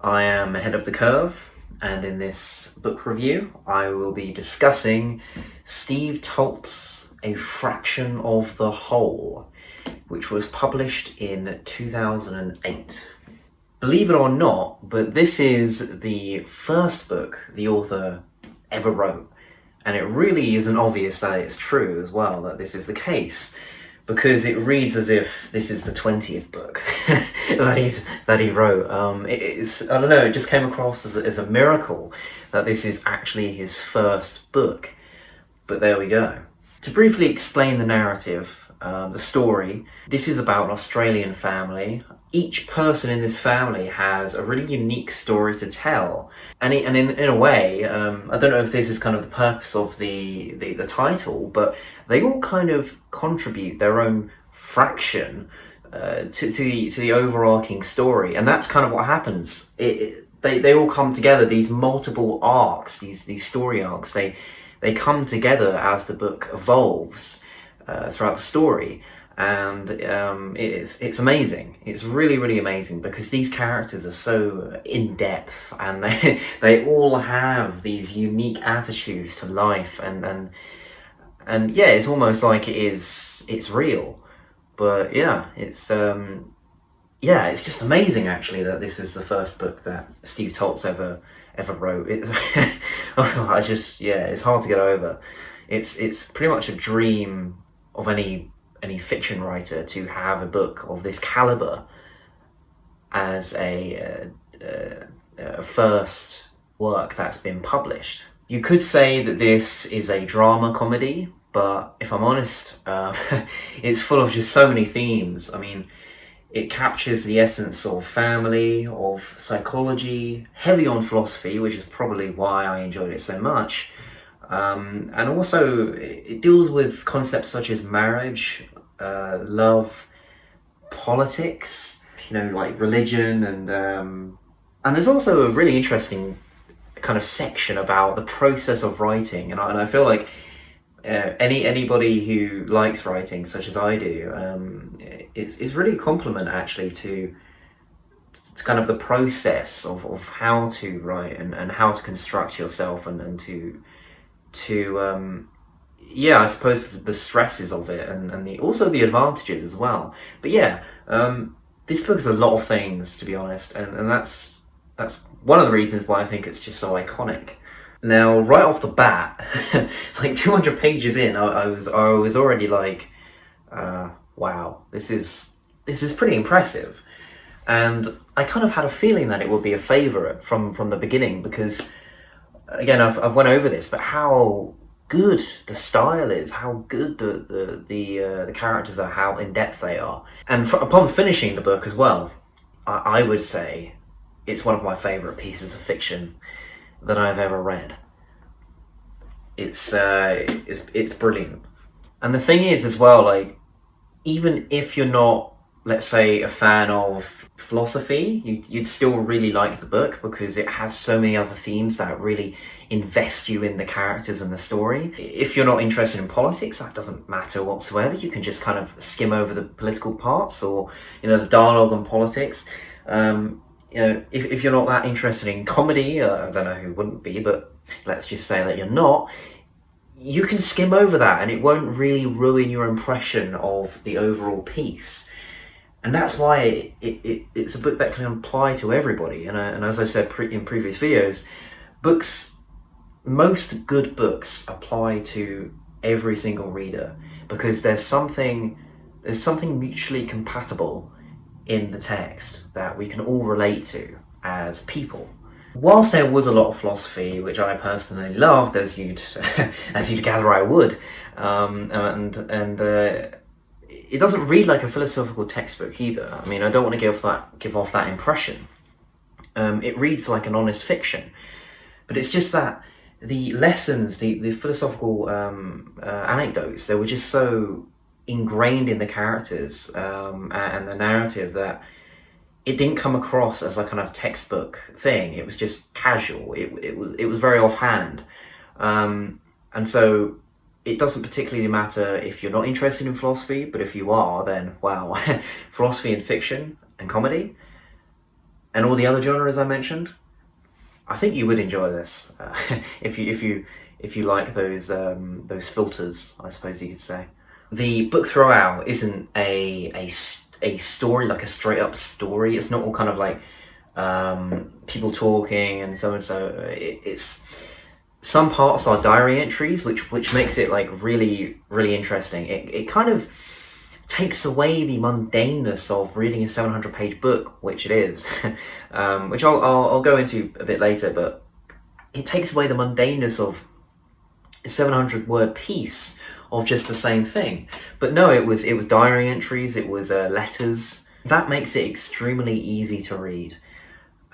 I am ahead of the curve, and in this book review, I will be discussing Steve Toltz, A Fraction of the Whole, which was published in 2008. Believe it or not, but this is the first book the author ever wrote, and it really isn't obvious that it's true as well, that this is the case, because it reads as if this is the 20th book that he wrote. I don't know, it just came across as a miracle that this is actually his first book. But there we go. To briefly explain the narrative, the story, this is about an Australian family. Each person in this family has a really unique story to tell. And in a way, I don't know if this is kind of the purpose of the title, but they all kind of contribute their own fraction to the overarching story. And that's kind of what happens. They all come together, these multiple arcs, these story arcs, they come together as the book evolves throughout the story. And it's amazing. It's really, really amazing, because these characters are so in-depth, and they all have these unique attitudes to life, and yeah, it's almost like it's real. But yeah, it's just amazing actually that this is the first book that Steve Toltz ever wrote. It's it's hard to get over. It's pretty much a dream of any fiction writer to have a book of this caliber as a first work that's been published. You could say that this is a drama comedy, but if I'm honest, it's full of just so many themes. I mean, it captures the essence of family, of psychology, heavy on philosophy, which is probably why I enjoyed it so much. And also, it deals with concepts such as marriage, love, politics, like religion, and there's also a really interesting kind of section about the process of writing, and I feel like anybody who likes writing, such as I do, it's really a compliment actually to kind of the process of how to write and how to construct yourself and to I suppose the stresses of it and also the advantages as well. But yeah, this book is a lot of things, to be honest, and that's one of the reasons why I think it's just so iconic. Now, right off the bat, like 200 pages in, I was already like, wow, this is pretty impressive. And I kind of had a feeling that it would be a favourite from the beginning, because again, I've went over this, but how good the style is, how good the characters are, how in depth they are, and upon finishing the book as well, I would say it's one of my favourite pieces of fiction that I've ever read. It's brilliant, and the thing is as well, like, even if you're not, let's say, a fan of philosophy, you'd still really like the book, because it has so many other themes that really invest you in the characters and the story. If you're not interested in politics, that doesn't matter whatsoever. You can just kind of skim over the political parts, or the dialogue on politics. If you're not that interested in comedy, I don't know who wouldn't be, but let's just say that you're not, you can skim over that and it won't really ruin your impression of the overall piece. And that's why it's a book that can apply to everybody. And as I said in previous videos, most good books apply to every single reader, because there's something mutually compatible in the text that we can all relate to as people. Whilst there was a lot of philosophy, which I personally loved, as you'd gather I would, and it doesn't read like a philosophical textbook either. I mean, I don't want to give off that impression. It reads like an honest fiction, but it's just that the lessons, the philosophical anecdotes, they were just so ingrained in the characters and the narrative that it didn't come across as a kind of textbook thing. It was just casual. It was very offhand, and so it doesn't particularly matter if you're not interested in philosophy, but if you are, then wow, philosophy and fiction and comedy, and all the other genres I mentioned, I think you would enjoy this if you like those filters, I suppose you could say. The book throughout isn't a story, like a straight up story. It's not all kind of like people talking and so and so. It's some parts are diary entries, which makes it like really interesting. It kind of takes away the mundaneness of reading a 700-page book, which it is, which I'll go into a bit later. But it takes away the mundaneness of a 700-word piece of just the same thing. But no, it was diary entries, it was letters. That makes it extremely easy to read.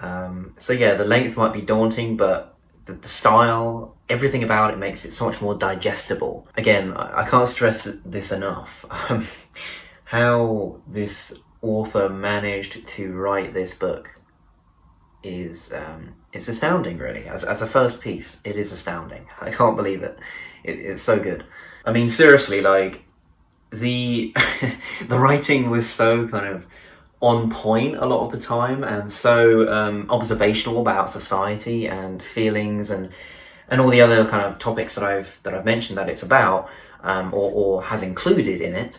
So yeah, the length might be daunting, but the style, everything about it makes it so much more digestible. Again, I can't stress this enough. How this author managed to write this book is it's astounding, really. As a first piece, it is astounding. I can't believe it. It's so good. I mean, seriously, like the the writing was so kind of on point a lot of the time, and so observational about society and feelings and all the other kind of topics that I've mentioned that it's about, or has included in it.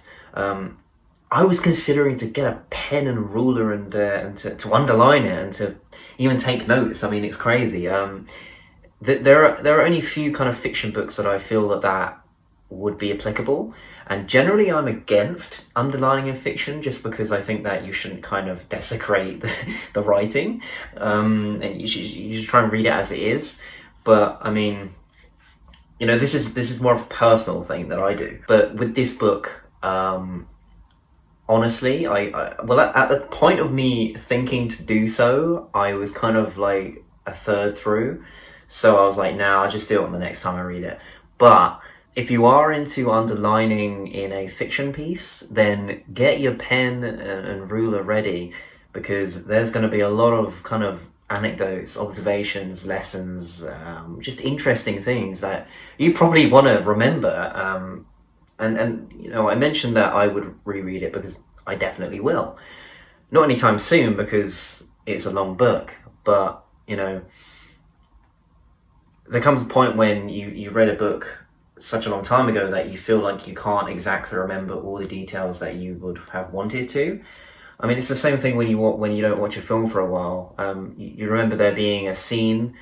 I was considering to get a pen and ruler and to underline it and to even take notes. I mean, it's crazy. There are only few kind of fiction books that I feel that would be applicable, and generally I'm against underlining in fiction just because I think that you shouldn't kind of desecrate the writing, and you should try and read it as it is. But I mean, you know, this is more of a personal thing that I do. But with this book, honestly, well, at the point of me thinking to do so, I was kind of like a third through. So I was like, nah, I'll just do it on the next time I read it. But if you are into underlining in a fiction piece, then get your pen and ruler ready, because there's going to be a lot of kind of anecdotes, observations, lessons, just interesting things that you probably want to remember. And you know, I mentioned that I would reread it because I definitely will. Not anytime soon because it's a long book, but you know, there comes a point when you read a book such a long time ago that you feel like you can't exactly remember all the details that you would have wanted to. I mean, it's the same thing when you don't watch a film for a while. You remember there being a scene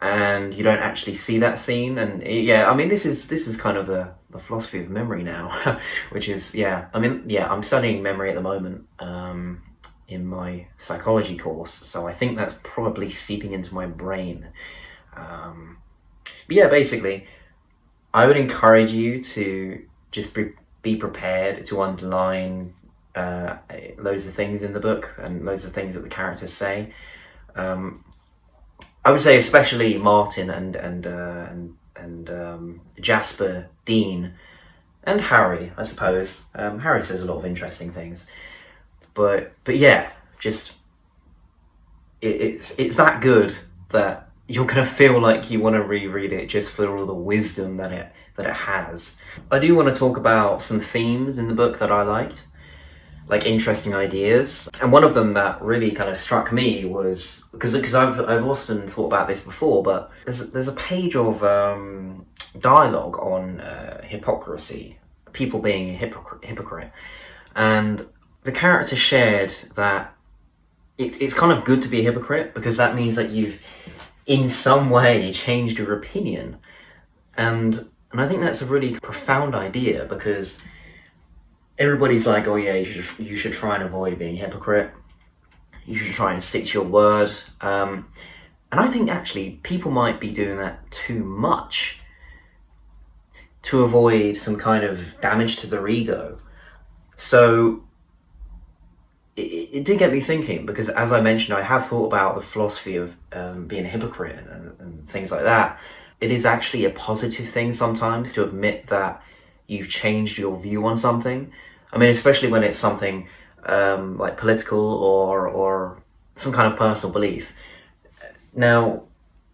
and you don't actually see that scene, and yeah, I mean, this is kind of the philosophy of memory now, which is, yeah, I mean, yeah, I'm studying memory at the moment in my psychology course, so I think that's probably seeping into my brain. But yeah, basically, I would encourage you to just be prepared to underline loads of things in the book and loads of things that the characters say. I would say especially Martin and Jasper, Dean, and Harry, I suppose. Harry says a lot of interesting things, but yeah, just it's that good that you're gonna feel like you want to reread it just for all the wisdom that it has. I do want to talk about some themes in the book that I liked, like interesting ideas, and one of them that really kind of struck me was because I've often thought about this before, but there's a page of dialogue on hypocrisy, people being a hypocrite, and the character shared that it's kind of good to be a hypocrite because that means that you've in some way changed your opinion, and I think that's a really profound idea, because everybody's like, oh yeah, you should try and avoid being a hypocrite, you should try and stick to your word, and I think actually people might be doing that too much to avoid some kind of damage to their ego. So it did get me thinking, because as I mentioned, I have thought about the philosophy of being a hypocrite and things like that. It is actually a positive thing sometimes to admit that you've changed your view on something. I mean, especially when it's something like political or some kind of personal belief. Now,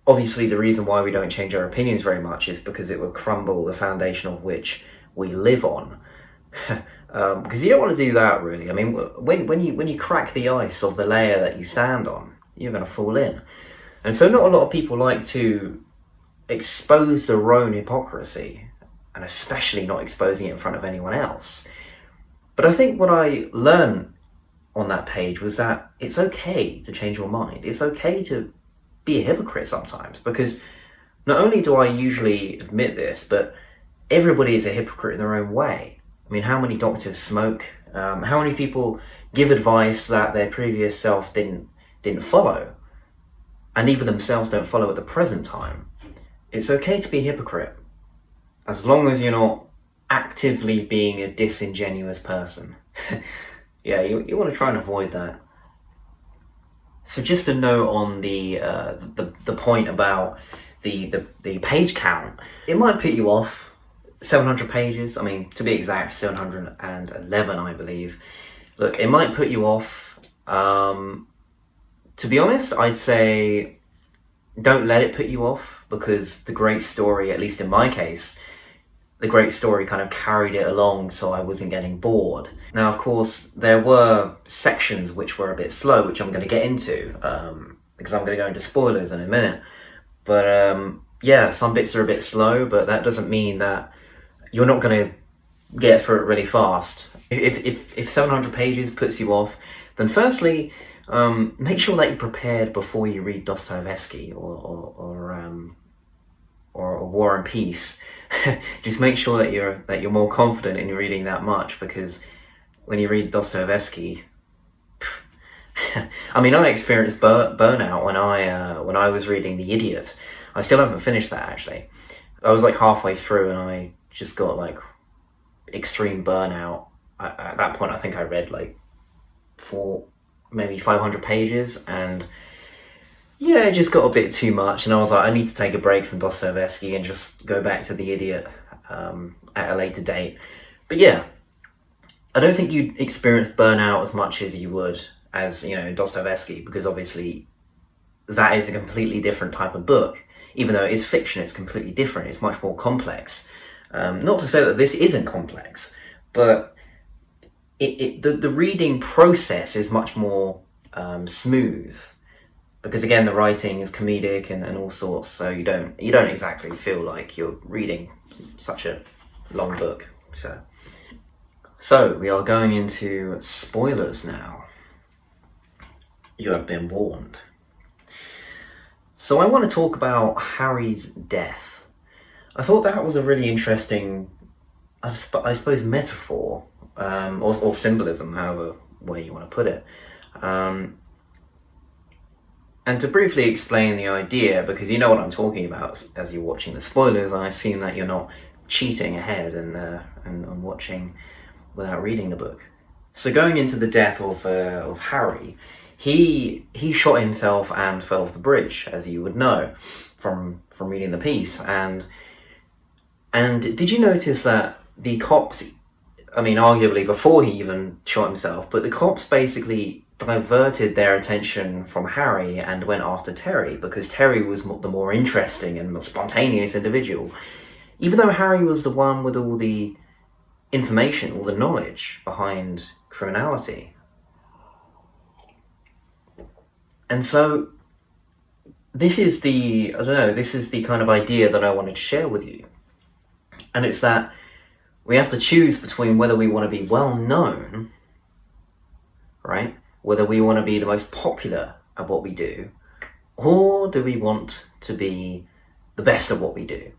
obviously the reason why we don't change our opinions very much is because it will crumble the foundation of which we live on. because you don't want to do that, really. I mean, when you crack the ice of the layer that you stand on, you're going to fall in. And so not a lot of people like to expose their own hypocrisy, and especially not exposing it in front of anyone else. But I think what I learned on that page was that it's okay to change your mind. It's okay to be a hypocrite sometimes, because not only do I usually admit this, but everybody is a hypocrite in their own way. I mean, how many doctors smoke? How many people give advice that their previous self didn't follow, and even themselves don't follow at the present time? It's okay to be a hypocrite, as long as you're not actively being a disingenuous person. Yeah, you want to try and avoid that. So just a note on the point about the page count. It might put you off. 700 pages, I mean, to be exact, 711, I believe. Look, it might put you off. To be honest, I'd say don't let it put you off, because the great story, at least in my case, the great story kind of carried it along, so I wasn't getting bored. Now, of course, there were sections which were a bit slow, which I'm going to get into, because I'm going to go into spoilers in a minute. But yeah, some bits are a bit slow, but that doesn't mean that you're not going to get through it really fast. If 700 pages puts you off, then firstly, make sure that you're prepared before you read Dostoevsky or War and Peace. Just make sure that you're more confident in reading that much, because when you read Dostoevsky, I mean, I experienced burnout when I was reading The Idiot. I still haven't finished that, actually. I was like halfway through and I just got like extreme burnout. At that point, I think I read like maybe 500 pages, and yeah, it just got a bit too much, and I was like, I need to take a break from Dostoevsky and just go back to The Idiot at a later date. But yeah, I don't think you'd experience burnout as much as you would as, Dostoevsky, because obviously that is a completely different type of book. Even though it's fiction, it's completely different. It's much more complex. Not to say that this isn't complex, but the reading process is much more smooth, because again, the writing is comedic and all sorts, so you don't exactly feel like you're reading such a long book. So we are going into spoilers now. You have been warned. So I want to talk about Harry's death. I thought that was a really interesting, I suppose, metaphor, or symbolism, however way you want to put it. And to briefly explain the idea, because you know what I'm talking about as you're watching the spoilers, I assume that you're not cheating ahead and watching without reading the book. So going into the death of Harry, he shot himself and fell off the bridge, as you would know from reading the piece. And did you notice that the cops, I mean, arguably before he even shot himself, but the cops basically diverted their attention from Harry and went after Terry, because Terry was the more interesting and spontaneous individual, even though Harry was the one with all the information, all the knowledge behind criminality. And so this is the kind of idea that I wanted to share with you. And it's that we have to choose between whether we want to be well known, right? Whether we want to be the most popular at what we do, or do we want to be the best at what we do?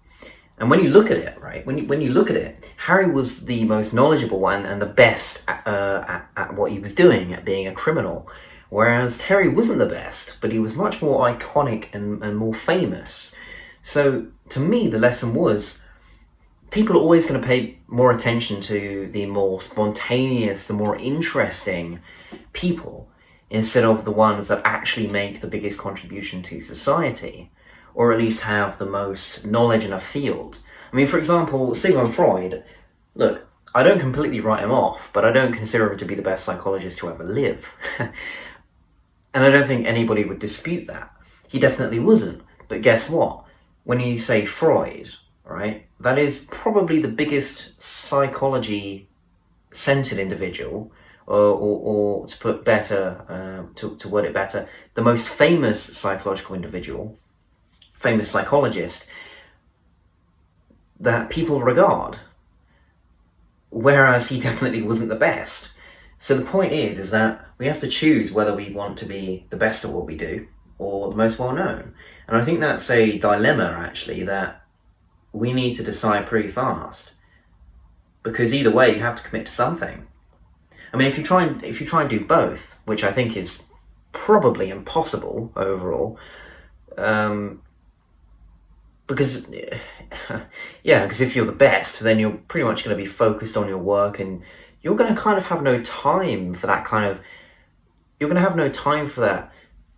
And when you look at it, right, when you look at it, Harry was the most knowledgeable and the best at what he was doing, at being a criminal, whereas Terry wasn't the best, but he was much more iconic and more famous. So to me, the lesson was, people are always going to pay more attention to the more spontaneous, the more interesting people, instead of the ones that actually make the biggest contribution to society, or at least have the most knowledge in a field. I mean, for example, Sigmund Freud, look, I don't completely write him off, but I don't consider him to be the best psychologist to ever live. And I don't think anybody would dispute that. He definitely wasn't. But guess what? When you say Freud, right, that is probably the biggest psychology centered individual, or to put better, to word it better, the most famous psychological individual, famous psychologist that people regard, whereas he definitely wasn't the best. So the point is that we have to choose whether we want to be the best at what we do or the most well-known. And I think that's a dilemma, actually, that we need to decide pretty fast. Because either way, you have to commit to something. I mean, if you try and do both, which I think is probably impossible overall, because if you're the best, then you're pretty much going to be focused on your work, and you're going to kind of have no time for that you're going to have no time for that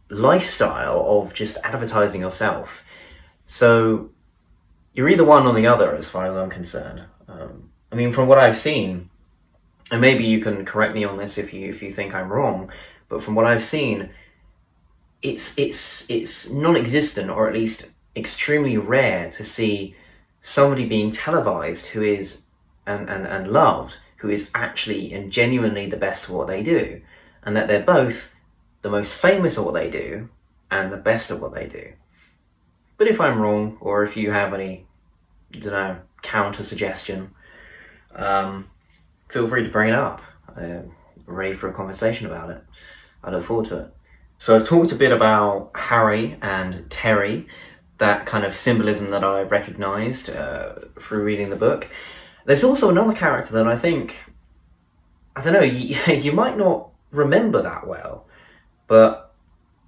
lifestyle of just advertising yourself. So you're either one or the other, as far as I'm concerned. I mean, from what I've seen, and maybe you can correct me on this if you think I'm wrong, but from what I've seen, it's non-existent, or at least extremely rare, to see somebody being televised who is and loved, who is actually and genuinely the best at what they do, and that they're both the most famous at what they do and the best at what they do. But if I'm wrong, or if you have any, counter suggestion, feel free to bring it up. I'm ready for a conversation about it. I look forward to it. So I've talked a bit about Harry and Terry, that kind of symbolism that I recognised through reading the book. There's also another character that I think, you might not remember that well, but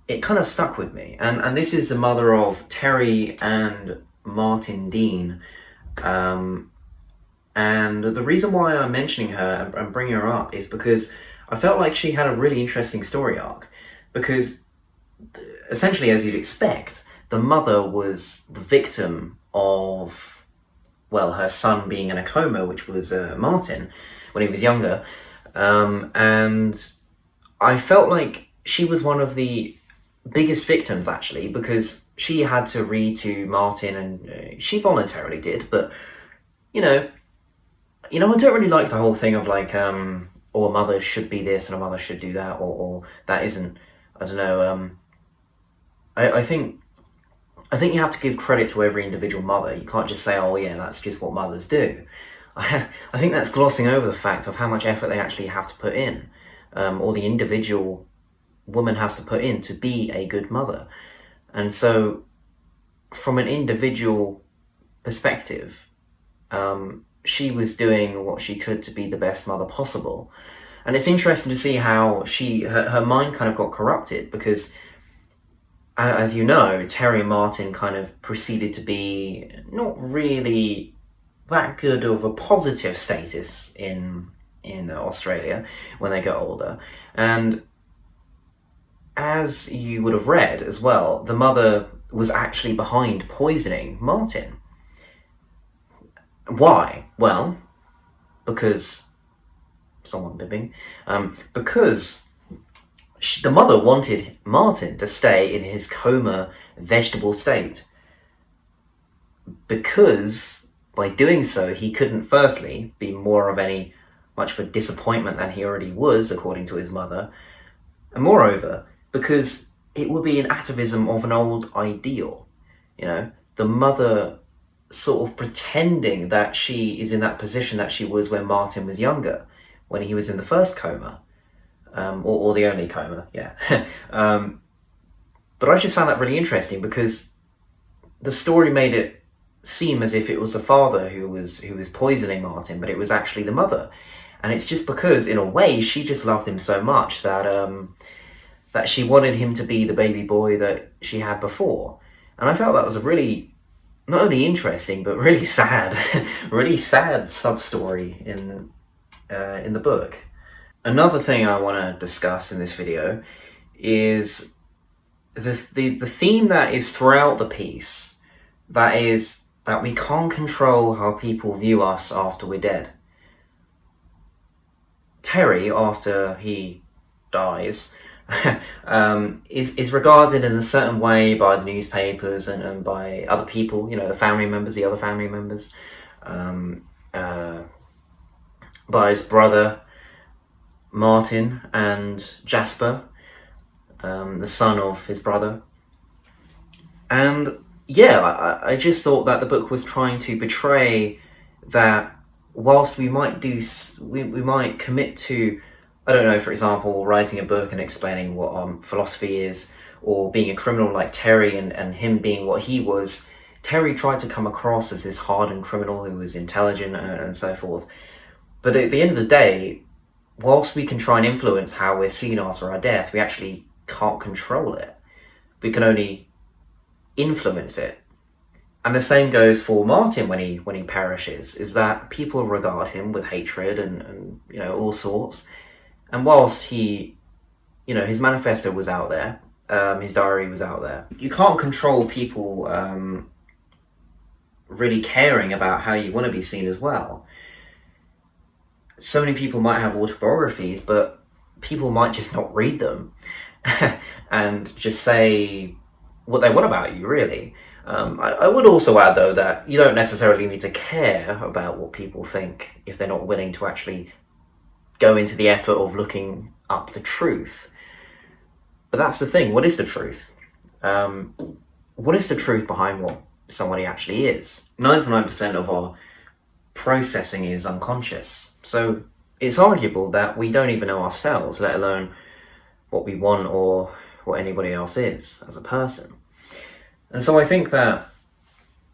it kind of stuck with me. And this is the mother of Terry and Martin Dean. And the reason why I'm mentioning her and bringing her up is because I felt like she had a really interesting story arc. Because essentially, as you'd expect, the mother was the victim of, her son being in a coma, which was Martin, when he was younger. And I felt like she was one of the biggest victims, actually, because she had to read to Martin, and she voluntarily did, but, I don't really like the whole thing of a mother should be this and a mother should do that, or that isn't, I think you have to give credit to every individual mother. You can't just say, oh yeah, that's just what mothers do. I think that's glossing over the fact of how much effort they actually have to put in, or the individual woman has to put in to be a good mother. And so, from an individual perspective, she was doing what she could to be the best mother possible. And it's interesting to see how her mind kind of got corrupted, because, as you know, Terry and Martin kind of proceeded to be not really that good of a positive status in Australia when they got older. And as you would have read as well, the mother was actually behind poisoning Martin. Why? Well, because someone bibbing. Because the mother wanted Martin to stay in his coma vegetable state, because by doing so he couldn't firstly be much of a disappointment than he already was, according to his mother, and moreover because it would be an atavism of an old ideal. The mother sort of pretending that she is in that position that she was when Martin was younger, when he was in the first coma, or the only coma, yeah. But I just found that really interesting, because the story made it seem as if it was the father who was poisoning Martin, but it was actually the mother. And it's just because, in a way, she just loved him so much that that she wanted him to be the baby boy that she had before. And I felt that was a really, not only interesting, but really sad, really sad sub-story in the book. Another thing I want to discuss in this video is the theme that is throughout the piece, that is that we can't control how people view us after we're dead. Terry, after he dies, is regarded in a certain way by the newspapers and by other people, the family members, the other family members, by his brother Martin and Jasper, the son of his brother. And yeah, I just thought that the book was trying to portray that whilst we might we might commit to, I don't know, for example, writing a book and explaining what philosophy is, or being a criminal like Terry and him being what he was. Terry tried to come across as this hardened criminal who was intelligent and so forth. But at the end of the day, whilst we can try and influence how we're seen after our death, we actually can't control it. We can only influence it. And the same goes for Martin when he perishes, is that people regard him with hatred and all sorts. And whilst he, his manifesto was out there, his diary was out there, you can't control people really caring about how you want to be seen as well. So many people might have autobiographies, but people might just not read them and just say what they want about you, really. I would also add, though, that you don't necessarily need to care about what people think if they're not willing to actually go into the effort of looking up the truth. But that's the thing. What is the truth? What is the truth behind what somebody actually is? 99% of our processing is unconscious. So it's arguable that we don't even know ourselves, let alone what we want or what anybody else is as a person. And so I think that,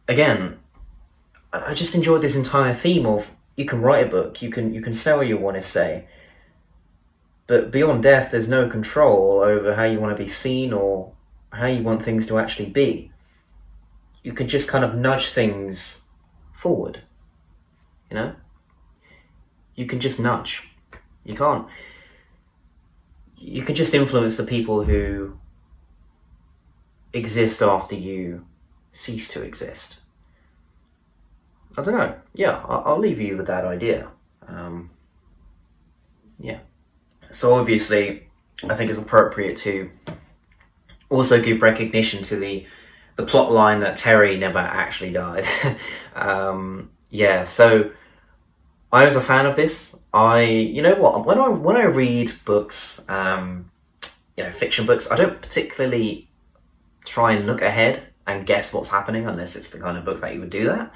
again, I just enjoyed this entire theme of you can write a book, you can say what you want to say, but beyond death there's no control over how you want to be seen or how you want things to actually be. You can just kind of nudge things forward, You can just nudge. You can just influence the people who exist after you cease to exist. I don't know. Yeah, I'll leave you with that idea. Yeah. So obviously, I think it's appropriate to also give recognition to the plot line that Terry never actually died. So I was a fan of this. When I read books, fiction books, I don't particularly try and look ahead and guess what's happening unless it's the kind of book that you would do that.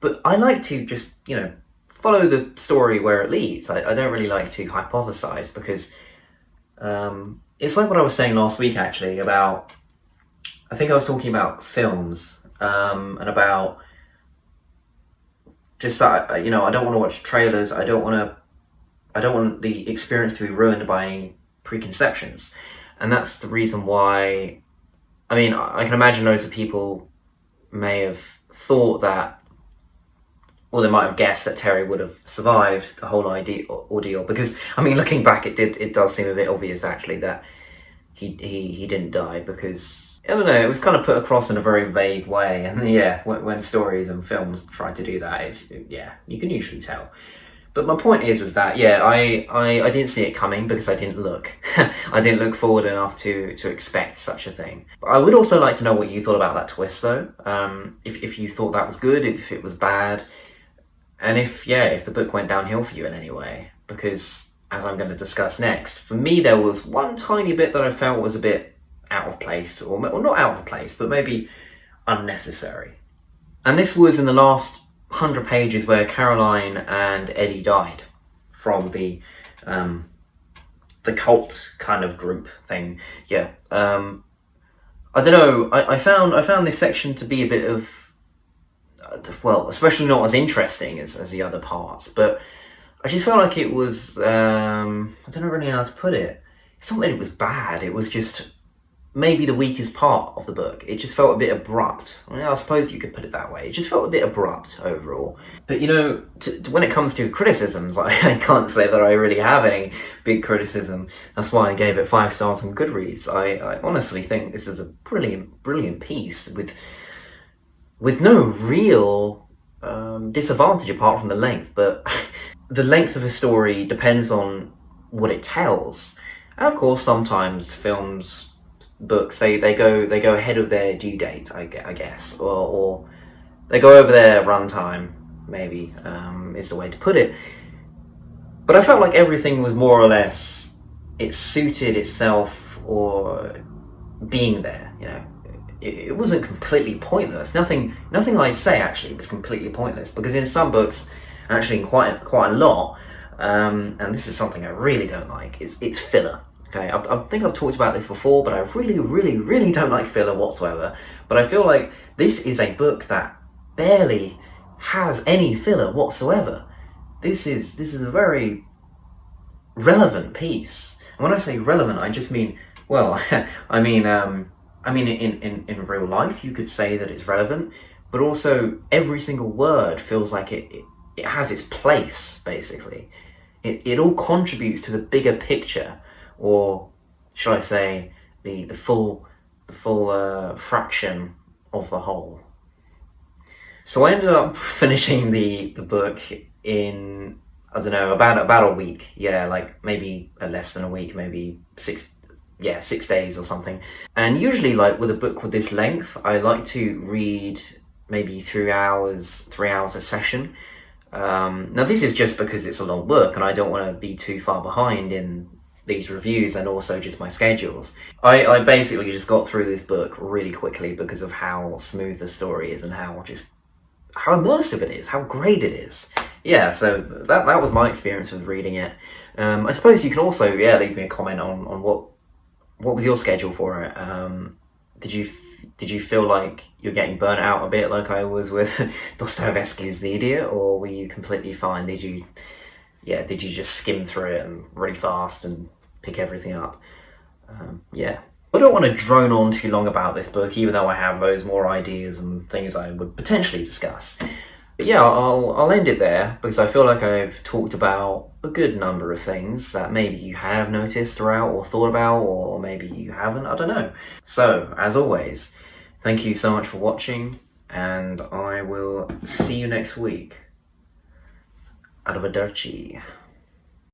But I like to just, follow the story where it leads. I don't really like to hypothesize because it's like what I was saying last week, actually, about, I think I was talking about films and about just that, I don't want to watch trailers. I don't want the experience to be ruined by any preconceptions. And that's the reason why, I can imagine loads of people may have thought that, or they might have guessed that Terry would have survived the whole ordeal. Because, looking back, it does seem a bit obvious, actually, that he didn't die, because, I don't know, it was kind of put across in a very vague way. And yeah, when stories and films try to do that, you can usually tell. But my point is that, I didn't see it coming because I didn't look. I didn't look forward enough to expect such a thing. But I would also like to know what you thought about that twist, though. If you thought that was good, if it was bad, and if the book went downhill for you in any way. Because, as I'm going to discuss next, for me there was one tiny bit that I felt was a bit out of place, or not out of place, but maybe unnecessary. And this was in the last 100 pages where Caroline and Eddie died from the cult kind of group thing. I don't know. I found this section to be a bit of, especially not as interesting as the other parts. But I just felt like it was. I don't know really how to put it. It's not that it was bad. It was just maybe the weakest part of the book. It just felt a bit abrupt. I suppose you could put it that way. It just felt a bit abrupt overall. But when it comes to criticisms, I can't say that I really have any big criticism. That's why I gave it 5 stars on Goodreads. I honestly think this is a brilliant piece with no real disadvantage apart from the length. But the length of the story depends on what it tells. And of course, sometimes films, books, they go ahead of their due date, I guess, or they go over their runtime, maybe, is the way to put it. But I felt like everything was more or less, it suited itself or being there, you know. It wasn't completely pointless. Nothing I'd say actually was completely pointless, because in some books, actually in quite a lot, and this is something I really don't like, it's filler. Okay, I think I've talked about this before, but I really don't like filler whatsoever. But I feel like this is a book that barely has any filler whatsoever. This is a very relevant piece. And when I say relevant, I just mean, well, I mean in real life you could say that it's relevant, but also every single word feels like it has its place, basically. It all contributes to the bigger picture, or should I say the full fraction of the whole. So I ended up finishing the book in, I don't know, about a week. Yeah, like maybe less than a week, maybe 6 days or something. And usually, like with a book with this length, I like to read maybe 3 hours a session. Now this is just because it's a long book and I don't want to be too far behind in these reviews, and also just my schedules. I basically just got through this book really quickly because of how smooth the story is and how immersive it is, how great it is. Yeah, so that was my experience with reading it. I suppose you can also leave me a comment on what was your schedule for it. Did you feel like you're getting burnt out a bit like I was with Dostoevsky's The Idiot, or were you completely fine? Did you just skim through it and really fast and pick everything up? I don't want to drone on too long about this book, even though I have loads more ideas and things I would potentially discuss. But yeah, I'll end it there, because I feel like I've talked about a good number of things that maybe you have noticed throughout or thought about, or maybe you haven't, I don't know. So, as always, thank you so much for watching, and I will see you next week. Arrivederci.